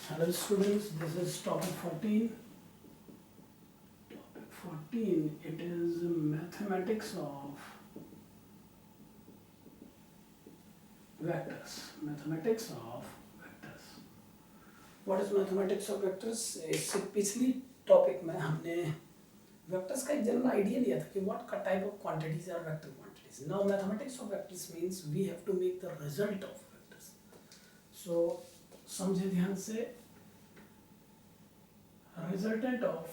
Hello students, this is topic 14. Topic 14, it is mathematics of vectors. Mathematics of vectors. What is mathematics of vectors? इससे पिछली topic में हमने vectors का एक general idea लिया था कि what type of quantities are vector quantities. Now mathematics of vectors means we have to make the result of vectors. So समझे ध्यान से resultant of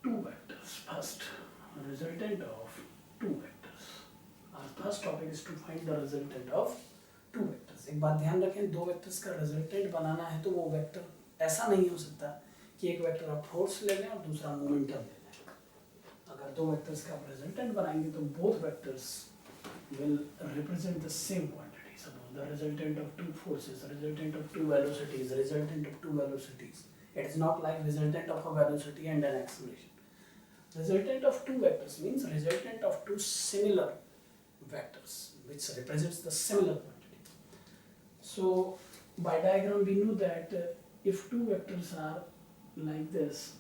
two vectors first. Resultant of two vectors. Our first topic is to find the resultant of two vectors. एक बात ध्यान रखें, दो vectors का resultant बनाना है तो वो वेक्टर ऐसा नहीं हो सकता कि एक वेक्टर आप फोर्स ले लें और दूसरा मोमेंटम ले लें. अगर दो वेक्टर्स का आप रिजल्टेंट बनाएंगे तो both vectors will represent the same quantity. Suppose the resultant of two forces, resultant of two velocities, resultant of two velocities. It is not like resultant of a velocity and an acceleration. Resultant of two vectors means resultant of two similar vectors, which represents the similar quantity. So by diagram we know that if two vectors are like this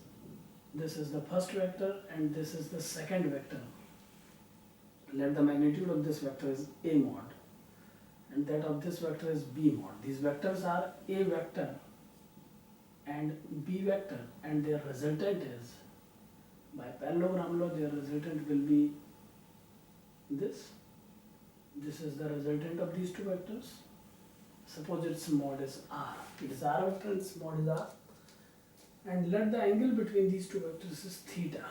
is the first vector and this is the second vector. Let the magnitude of this vector is A mod and that of this vector is B mod. These vectors are A vector and B vector and their resultant is, by parallelogram law, their resultant will be this. This is the resultant of these two vectors. Suppose its mod is R. It is R vector and its mod is R. And let the angle between these two vectors is theta.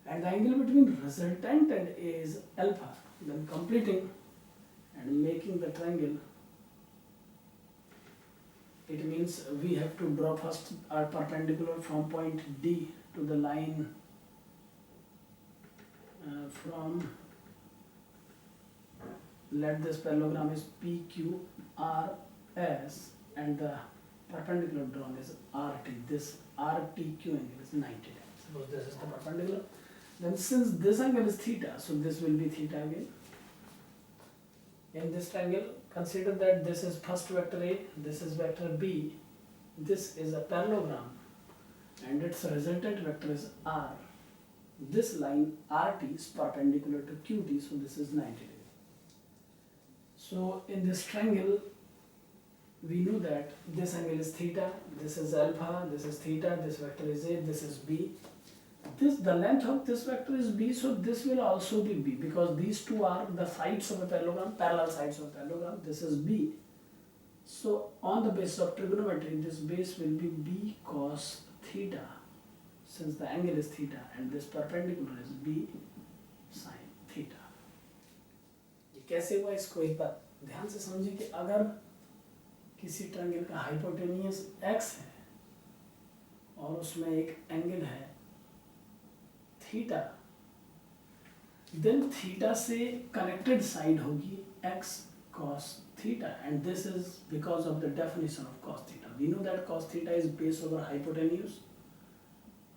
And the angle between resultant and A is alpha. Then completing and making the triangle, it means we have to draw first our perpendicular from point D to the line from, let this parallelogram is PQRS and the perpendicular drawn is RT. This RTQ angle is 90 degrees. Suppose this is the perpendicular. Then since this angle is theta, so this will be theta again. In this triangle, consider that this is first vector A, this is vector B, this is a parallelogram and its resultant vector is R. This line RT is perpendicular to QT, so this is 90 degrees. So in this triangle, we know that this angle is theta, this is alpha, this is theta, this vector is A, this is B. The length of this vector is B, so this will also be B because these two are the sides of a parallelogram, parallel sides of a parallelogram. This is B. So on the basis of trigonometry, this base will be B cos theta, since the angle is theta, and this perpendicular is B sin theta. ये कैसे हुआ इसको एक बार ध्यान से समझिए कि अगर किसी ट्रायंगल का हाइपोटेनियस x है और उसमें एक एंगल है थीटा, then थीटा से कनेक्टेड साइड होगी x cos theta, and this is because of the definition of cos theta. We know that cos theta is base over hypotenuse.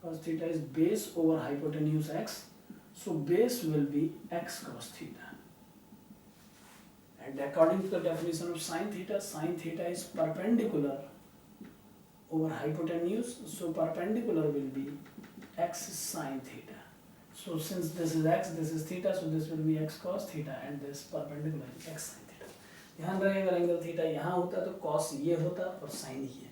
Cos theta is base over hypotenuse x, so base will be x cos theta. And according to the definition of sin theta is perpendicular over hypotenuse, so perpendicular will be x sin theta. So since this is x, this is theta, so this will be x cos theta and this perpendicular is x sin theta. ध्यान रहे अगर angle theta यहाँ होता तो cos ये होता और sin ये.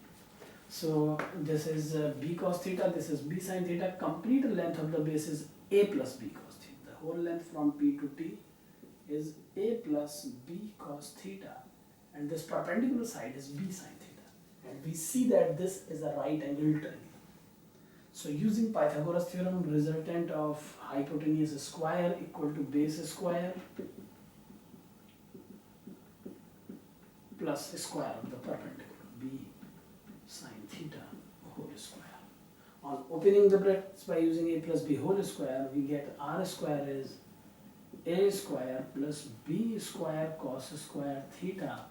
So this is b cos theta, this is b sin theta. Complete length of the base is a plus b cos theta. The whole length from P to T is a plus b cos theta, and this perpendicular side is b sin theta. And we see that this is a right angle triangle. So using Pythagoras theorem, resultant of hypotenuse square equal to base square plus square of the perpendicular, b sin theta whole square. On opening the brackets by using a plus b whole square, we get r square is a square plus b square cos square theta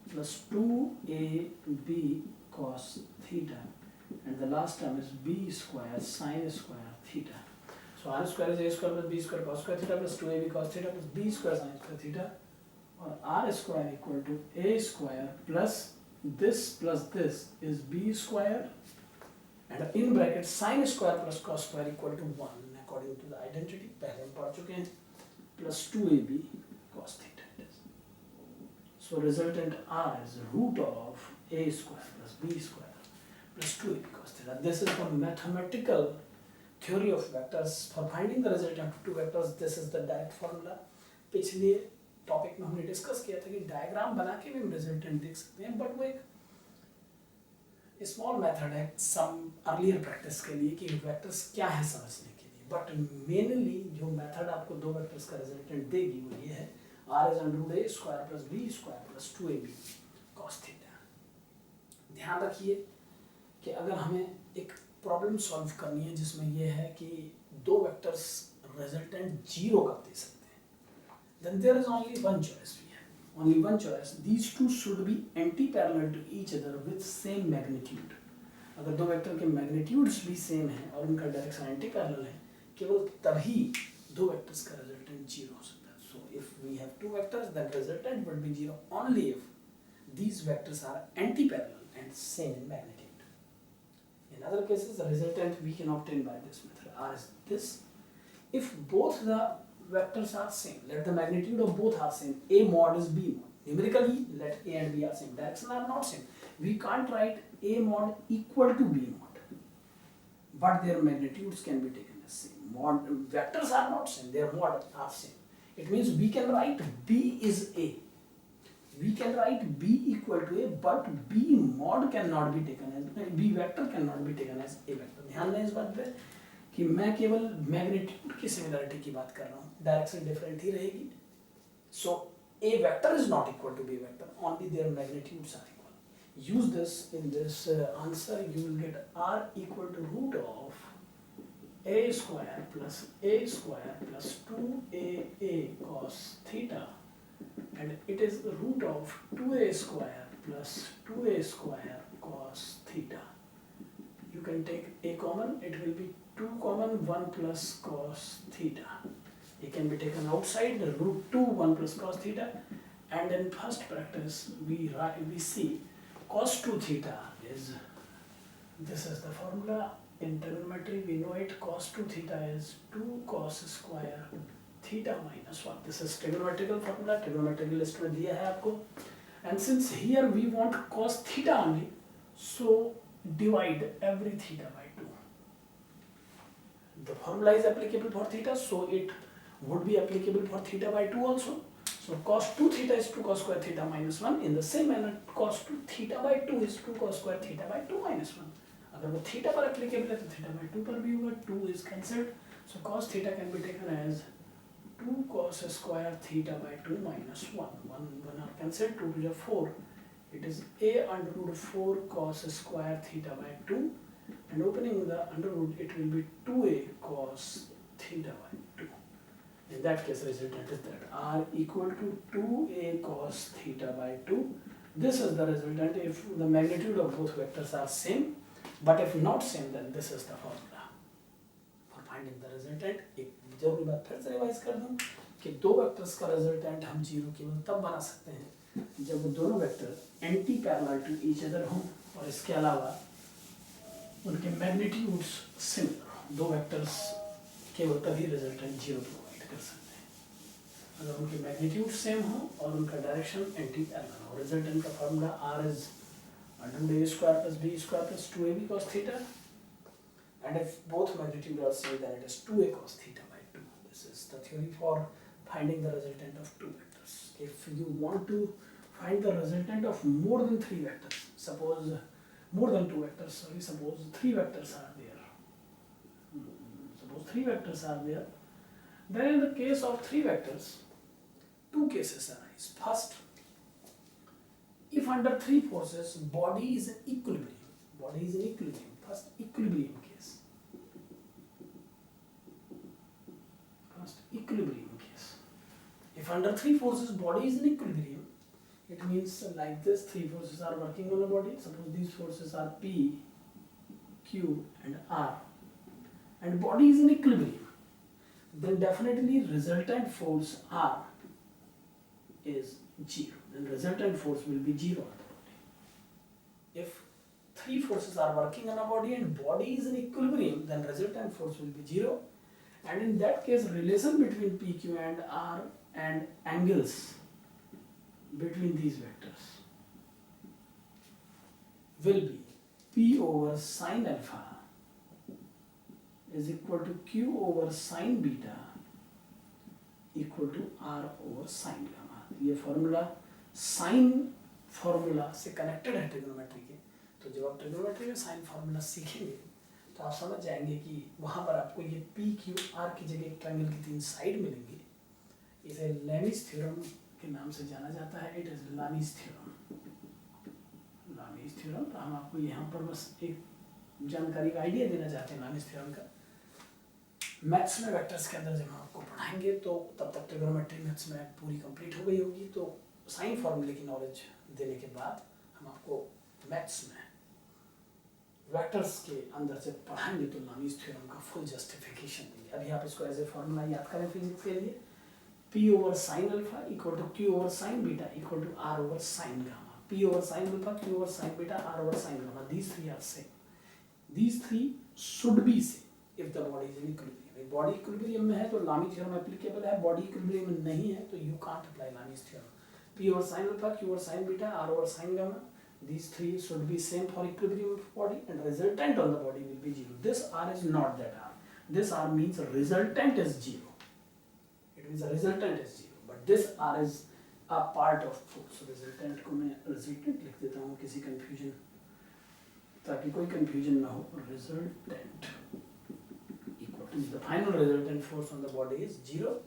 plus 2ab cos theta, and the last term is b square sin square theta. So r square is a square plus b square cos square theta plus 2ab cos theta plus b square sin square theta, or r square equal to a square plus this plus this is b square, and in bracket sin square plus cos square equal to 1 according to the identity पहले हम पढ़ चुके हैं, plus 2ab cos theta it is. So resultant r is root of a square plus b square plus 2ab cos theta. This is the mathematical theory of vectors. For finding the resultant of two vectors, this is the direct formula. पिछले topic में हमने discuss किया था कि diagram बना के भी हम रिजल्टेंट देख सकते हैं, बट वो एक स्मॉल मेथड है सम अर्लियर प्रैक्टिस के लिए कि वेक्टर्स क्या है समझने के लिए. बट मेनली जो मेथड आपको दो वेक्टर्स का रिजल्टेंट देगी वो ये है, r is under root a square plus b square plus 2ab cos theta. ध्यान रखिए कि अगर हमें एक प्रॉब्लम सॉल्व करनी है जिसमें ये है कि दो वेक्टर्स रिजल्टेंट जीरो कब दे सकते हैं, then there is only one choice. We have only one choice. These two should be anti-parallel to each other with same magnitude. अगर दो वेक्टर के मैग्नीट्यूड्स भी सेम हैं और उनका डायरेक्शन एंटी पैरेलल है, केवल तभी दो वेक्टर्स का रिजल्टेंट जीरो हो सकता है. So if we have two vectors, then resultant would be zero only if these vectors are anti-parallel and same in magnitude. In other cases, the resultant we can obtain by this method. R is this. If both the vectors are same, let the magnitude of both are same, a mod is b mod. Numerically, let a and b are same. Direction are not same. We can't write a mod equal to b mod, but their magnitudes can be taken as same. Mod vectors are not same, their mod are same. It means we can write b is a. We can write b equal to a, but b mod cannot be taken as b vector cannot be taken as a vector. ध्यान दें इस बात पे कि मैं केवल magnitude की similarity की बात कर रहा हूँ, डायरेक्शन डिफरेंट ही रहेगी. So a vector is not equal to b vector, only their magnitudes are equal. Use this in this answer. You will get r equal to root of a square plus 2aa cos theta, and it is the root of 2a square plus 2a square cos theta. You can take a common, it will be 2 common, 1 plus cos theta. It can be taken outside, the root 2 1 plus cos theta, and in first practice we see cos 2 theta is, this is the formula. In trigonometry we know it, cos 2 theta is 2 cos square theta minus 1. This is trigonometrical formula, trigonometrical list में दिया है आपको. And since here we want cos theta only, so divide every theta by 2. The formula is applicable for theta, so it would be applicable for theta by 2 also. So cos 2 theta is 2 cos square theta minus 1. In the same manner, cos 2 theta by 2 is 2 cos square theta by 2 minus 1. अगर वो theta पर applicable है तो theta by 2 पर भी होगा. 2 is cancelled, so cos theta can be taken as 2 cos square theta by 2 minus 1. 1 are cancelled, 2 to the 4. It is a under root 4 cos square theta by 2, and opening the under root it will be 2a cos theta by 2. In that case, resultant is that r equal to 2a cos theta by 2. This is the resultant if the magnitude of both vectors are same. But if not same, then this is the formula for finding the resultant. एक जरूरी बात फिर से revise कर दूं कि दो vectors का रिजल्टेंट हम जीरो केवल तब बना सकते हैं जब वो दोनों vector anti parallel to each other हों, और इसके अलावा उनके मैग्नीट्यूड्स सिमिलर हों. दो वेक्टर्स केवल तभी रिजल्टेंट जीरो प्रोवाइड कर सकते हैं अगर उनके मैग्नीट्यूड सेम हो और उनका डायरेक्शन एंटी पैरेलल हो. रिजल्टेंट का formula r is under root a square plus b square plus 2ab cos theta, and if both magnitude are same, then it is 2a cos theta by 2. This is the theory for finding the resultant of two vectors. If you want to find the resultant of more than three vectors, suppose more than two vectors, sorry, suppose three vectors are there. Suppose three vectors are there. Then in the case of three vectors, two cases arise. First, if under three forces body is in equilibrium, first equilibrium case. If under three forces body is in equilibrium, it means like this, three forces are working on the body. Suppose these forces are P, Q and R, and body is in equilibrium, then definitely resultant force R is 0. Then resultant force will be 0 on the body. if three forces are working on a body and body is in equilibrium, then resultant force will be 0. And in that case, relation between PQ and R and angles between these vectors will be P over sine alpha is equal to Q over sine beta equal to R over sine gamma. ये formula sine formula से connected है trigonometry के, तो जब आप trigonometry में sign formula सीखेंगे तो आप समझ जाएंगे कि वहाँ पर आपको ये पी क्यू आर की जगह एक ट्रायंगल की 3 साइड मिलेंगे. इसे लेनिस थ्योरम के नाम से जाना जाता है. It is Lami's theorem. Lami's theorem. तो हम आपको यहाँ पर बस एक जानकारी का आइडिया देना चाहते हैं लानीस थ्योरम का. मैथ्स में वेक्टर्स के अंदर जब हम आपको पढ़ाएंगे तो तब तक ट्रिग्नोमेट्री मैथ्स में पूरी कंप्लीट हो गई होगी. तो साइन फॉर्मूले की नॉलेज देने के बाद हम आपको मैथ्स में वेक्टर्स के अंदर जब पढ़ाएंगे तो लानीस थ्योरम का फुल जस्टिफिकेशन देंगे. अभी आप इसको एज ए फॉर्मूला याद करें फिजिक्स के लिए. P over sin alpha equal to Q over sin beta equal to R over sin gamma. P over sin alpha, Q over sin beta, R over sin gamma. These three are same. These three should be same if the body is in equilibrium. If body equilibrium में है तो लानीस theorem applicable है. Body equilibrium में नहीं है तो you can't apply Lami's theorem. P over sin alpha, Q over sin beta, R over sin gamma. These three should be same for equilibrium of body and resultant on the body will be 0. This R is not that R. This R means resultant is 0. It means the resultant is 0. But this R is a part of force. So resultant को मैं resultant लिख देता हूँ किसी confusion ताकि कोई confusion ना हो. Resultant equal to the final resultant force on the body is 0,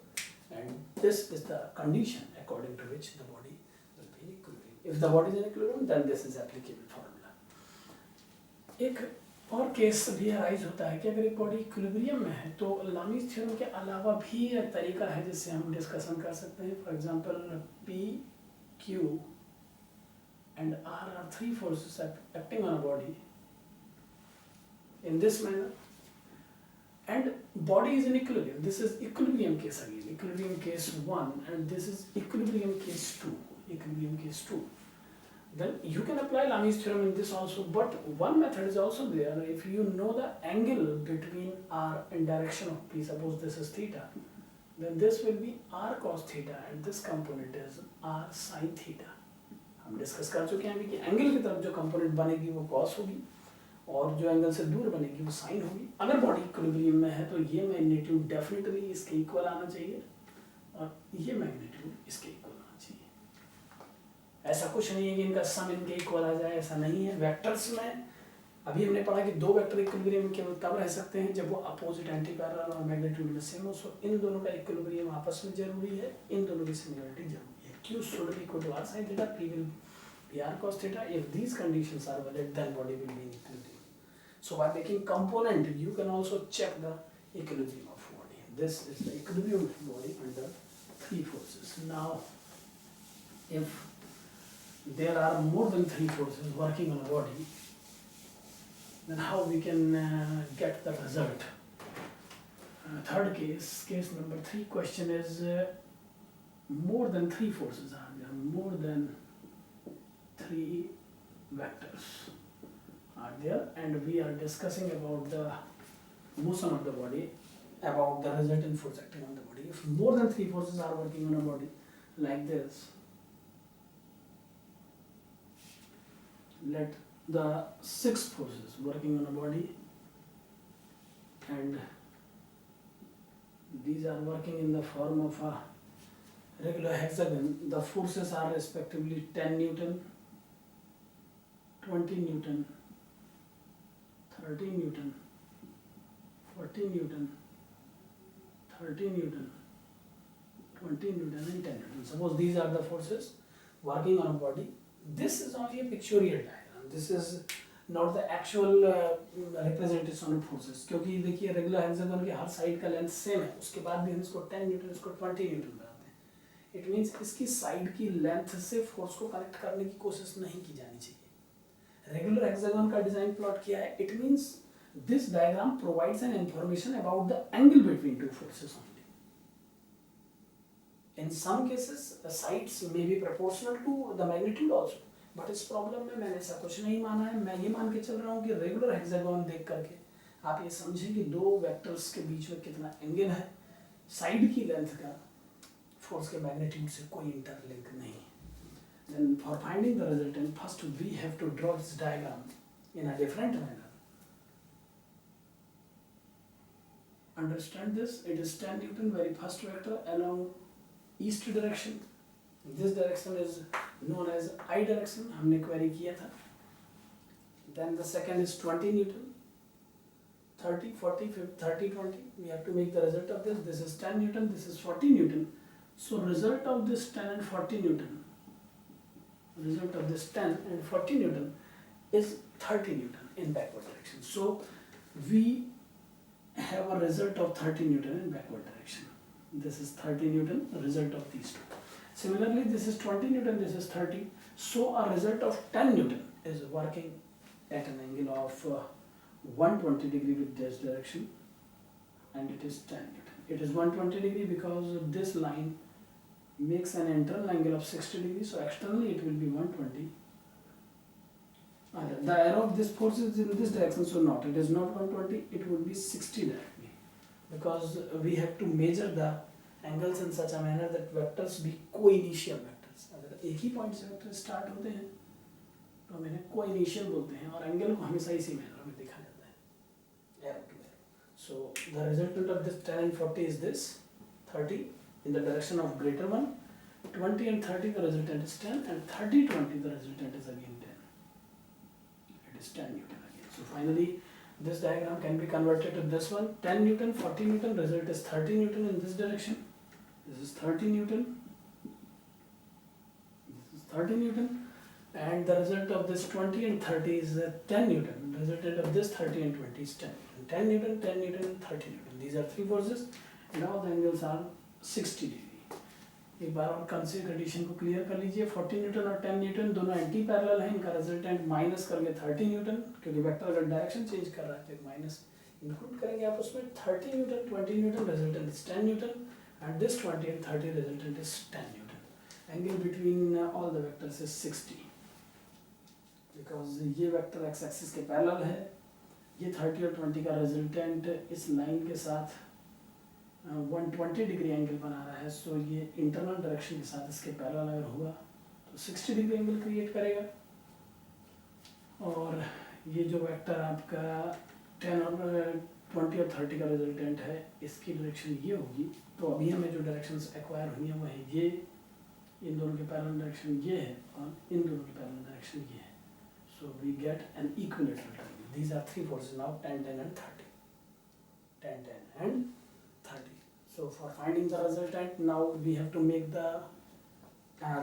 and this is the condition according to which the body will be in equilibrium. If the body is in equilibrium, then this is applicable formula. एक और case भी arise होता है कि अगर एक body equilibrium में है तो लानीस थ्योरम के अलावा भी एक तरीका है जिससे हम डिस्कशन कर सकते हैं. For example P, Q and R are three forces acting on a body in this manner and body is in equilibrium. This is equilibrium case again, equilibrium case 1, and this is equilibrium case 2. Equilibrium case 2. Then you can apply Lanie's theorem in this also, but one method is also there. If you know the angle between R and direction of P, suppose this is theta, then this will be R cos theta and this component is R sin theta. हम discuss कर चुके हैं अभी कि angle की तरफ जो component बनेगी वो cos होगी और जो एंगल से दूर बनेगी वो sin होगी. अगर बॉडी इक्विलिब्रियम में है तो ये मैग्नीट्यूड डेफिनेटली इसके इक्वल आना चाहिए और ये मैग्नीट्यूड इसके इक्वल आना चाहिए. ऐसा कुछ नहीं है कि इनका सम इनके इक्वल आ जाए, ऐसा नहीं है. वेक्टर्स में अभी हमने पढ़ा कि दो वेक्टर इक्विलिब्रियम में केवल तब रह सकते हैं जब वो अपोजिट एंटी पैरेलल और मैग्नीट्यूड में सेम हो. सो इन दोनों का इक्विलिब्रियम आपस में जरूरी है, इन दोनों की सिमिलरिटी जरूरी है. Q should be equal to R sin theta, P will be R cos theta. If these conditions are valid, then body will be in equilibrium. So by making component, you can also check the equilibrium of body. This is the equilibrium of body under three forces. Now, if there are more than three forces working on a body, then how we can get the result? Third case, case number 3, question is more than three forces are there, more than three vectors are there, and we are discussing about the motion of the body, about the resultant force acting on the body. If more than three forces are working on a body like this, let the 6 forces working on a body, and these are working in the form of a regular hexagon. The forces are respectively 10 Newton, 20 Newton, 30 Newton, 40 Newton, 30 Newton, 20 Newton and 10 Newton. Suppose these are the forces working on a body. This is only a pictorial diagram. This is not the actual representation of forces. क्योंकि देखिए regular hexagon के हर side का length same है, उसके बाद भी हम इसको 10 न्यूटन, इसको 20 न्यूटन बनाते हैं. इट मीन्स इसकी साइड की लेंथ से फोर्स को कनेक्ट करने की कोशिश नहीं की जानी चाहिए. रेगुलर हेक्सागन का डिजाइन प्लॉट किया है. It means this diagram provides an information about the angle between two forces only. In some cases, the sides may be proportional to the magnitude also. But इस problem में मैंने ऐसा कुछ नहीं माना है, मैं ये मान के चल रहा हूँ कि रेगुलर हेक्सागोन देख करके आप ये समझें कि दो वेक्टर्स के बीच में कितना एंगल है, साइड की लेंथ का फोर्स के मैग्नीट्यूड से कोई इंटरलिंक नहीं है. Then for finding the resultant, first we have to draw this diagram in a different manner. Understand this? It is 10 Newton, very first vector along east direction. This direction is known as I direction. हमने query किया था. Then the second is 20 Newton. 30, 40, 50, 30, 20. We have to make the result of this. This is 10 Newton. This is 40 Newton. So result of this 10 and 40 Newton. Result of this 10 and 40 Newton is 30 Newton in backward direction. So we have a result of 30 Newton in backward direction. This is 30 Newton, the result of these two. Similarly, this is 20 Newton, this is 30. So a result of 10 Newton is working at an angle of 120 degree with this direction, and it is 10 Newton. It is 120 degree because this line makes an internal angle of 60 degrees, so externally it will be 120. The arrow of this force is in this direction, so not. It is not 120, it would be 60 directly. Because we have to measure the angles in such a manner that vectors be co-initial vectors. अगर एक ही point से vector start होते हैं तो हम इन्हें को-इनिशियल बोलते हैं, और एंगल को हमेशा इसी मैनर में देखा जाता है, arrow to arrow. So the resultant of this 10 and 40 is this 30 in the direction of greater one, 20 and 30 the resultant is 10, and 30, 20 the resultant is again 10. It is 10 Newton again. So finally this diagram can be converted to this one, 10 Newton, 40 Newton, result is 30 Newton in this direction. This is 30 Newton. This is 30 Newton. And the result of this 20 and 30 is 10 Newton. The resultant of this 30 and 20 is 10 Newton. 10 Newton, 10 Newton, and 30 Newton. These are three forces, and all the angles are 60 degree. एक बार और condition को clear कर लीजिए. 40 Newton और 10 Newton दोनों anti parallel हैं. इनका resultant minus करके 30 न्यूटन, क्योंकि वेक्टर अगर डायरेक्शन चेंज कर रहा है तो एक माइनस इंक्लूड करेंगे आप उसमें. 30 Newton, 20 Newton, resultant is 10 Newton, and this 20 and 30 resultant is 10 Newton. Angle between all the vectors is 60, because ये वेक्टर एक्स एक्सिस के पैरेलल है. ये 30 और 20 का रिजल्टेंट इस लाइन के साथ 120 डिग्री एंगल बना रहा है. सो ये इंटरनल डायरेक्शन के साथ इसके पैरेलल अगर हुआ तो 60 डिग्री एंगल क्रिएट करेगा. और ये जो वेक्टर आपका 10 और 20 और 30 का रिजल्टेंट है, इसकी डायरेक्शन ये होगी. तो अभी हमें जो डायरेक्शंस एक्वायर हुई हैं वो है ये, इन दोनों के पैरेलल डायरेक्शन ये है, और इन दोनों के पैरेलल डायरेक्शन ये है. So we get an equilateral triangle. These are three forces now, 10, 10 and 30. 10, 10 and 30. So for finding the resultant, now we have to make the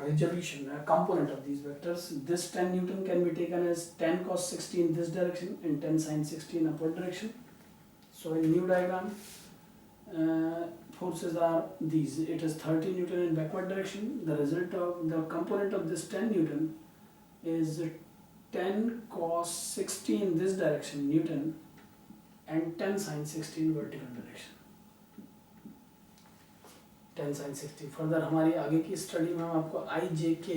resolution component of these vectors. This 10 Newton can be taken as 10 cos 60 in this direction and 10 sin 60 in upward direction. So in new diagram, forces are these. It is 30 Newton in backward direction. The result of the component of this 10 Newton is 10 cos 60 in this direction Newton and 10 sin 60 in vertical direction. 10 sin 60. Further हमारी आगे की study में हम आपको आई जे के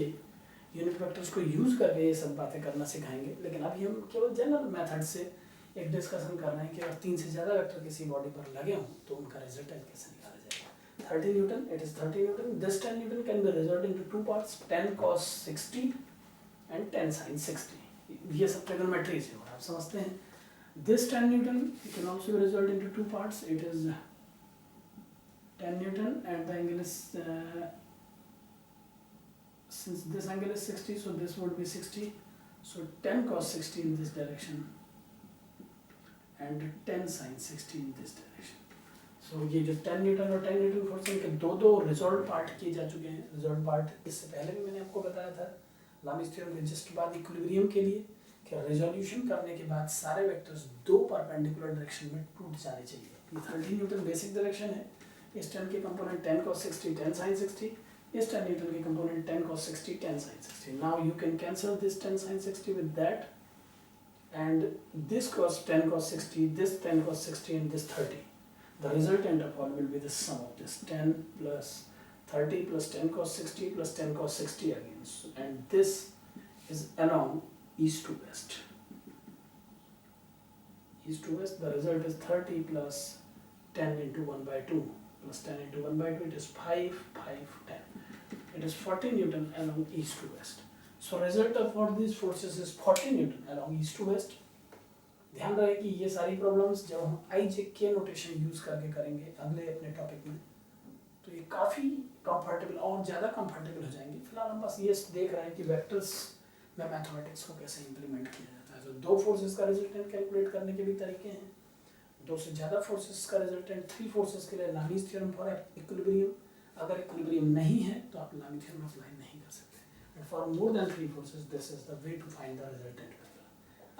unit vectors को use करके ये सब बातें करना सिखाएंगे. लेकिन अभी हम केवल जनरल मेथड से एक डिस्कशन कर रहे हैं कि अगर 3 से ज़्यादा वेक्टर किसी बॉडी पर लगे हों तो उनका रिजल्टेंट कैसे निकाला जाएगा. 30 Newton, it is 30 Newton. This 10 Newton can be result into two parts, 10 cos 60 and 10 sin 60. ये सब ट्रिग्नोमेट्रीज है और आप समझते हैं. This 10 Newton can also be result into two parts. It is 10 Newton and the angle is since this angle is 60, so this would be 60. So 10 cos 60 in this direction and 10 sin 60 in this direction. So ये जो 10 Newton और 10 Newton force के दो resolve part किए जा चुके हैं. Resolve part इससे पहले भी मैंने आपको बताया था लामिस थ्योरम के जस्ट बाद इक्विलिब्रियम के लिए कि रेजोल्यूशन करने के बाद सारे वेक्टर्स दो परपेंडिकुलर डायरेक्शन में टूट जाने चाहिए. ये 30 न्यूटन बेसिक डायरेक्शन है. इस 10 के कंपोनेंट 10 cos 60 10 sin 60. इस 10 न्यूटन के component 10 cos 60 10 sin 60. Now you can cancel this 10 sin 60 with that, and this 10 cos 60, this 10 cos 60, and this 30. The resultant of all will be the sum of this 10 plus 30 plus 10 cos 60 plus 10 cos 60 again. And this is along east to west. East to west, the result is 30 plus 10 into 1 by 2 plus 10 into 1 by 2, it is 5, 5, 10. It is 40 Newton along east to west. So result of all these forces is 40 Newton along east to west. ध्यान रहे कि ये सारी problems जब हम आई जे के notation use करके करेंगे अगले अपने टॉपिक में, तो ये काफ़ी कंफर्टेबल और ज़्यादा कंफर्टेबल हो जाएंगे. फिलहाल हम बस ये देख रहे हैं कि वेक्टर्स में मैथमेटिक्स को कैसे इंप्लीमेंट किया जाता है. तो दो फोर्सेस का रिजल्टेंट कैलकुलेट करने के भी तरीके हैं. दो से ज़्यादा फोर्सेस का रिजल्टेंट, थ्री फोर्सेस के लिए लामीज थ्योरम फॉर इक्विलिब्रियम. अगर इक्विलिब्रियम नहीं है तो आप लामी थ्योरम अप्लाई नहीं कर सकते. But for more than three forces this is the way to find the resultant.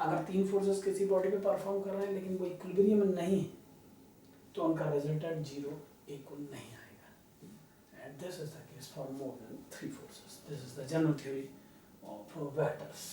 अगर तीन फोर्सेस किसी बॉडी पे परफॉर्म कर रहे हैं लेकिन वो इक्विलिब्रियम में नहीं है तो उनका रिजल्टेंट जीरो इक्वल नहीं आएगा. And this is the case for more than three forces. This is the general theory of vectors.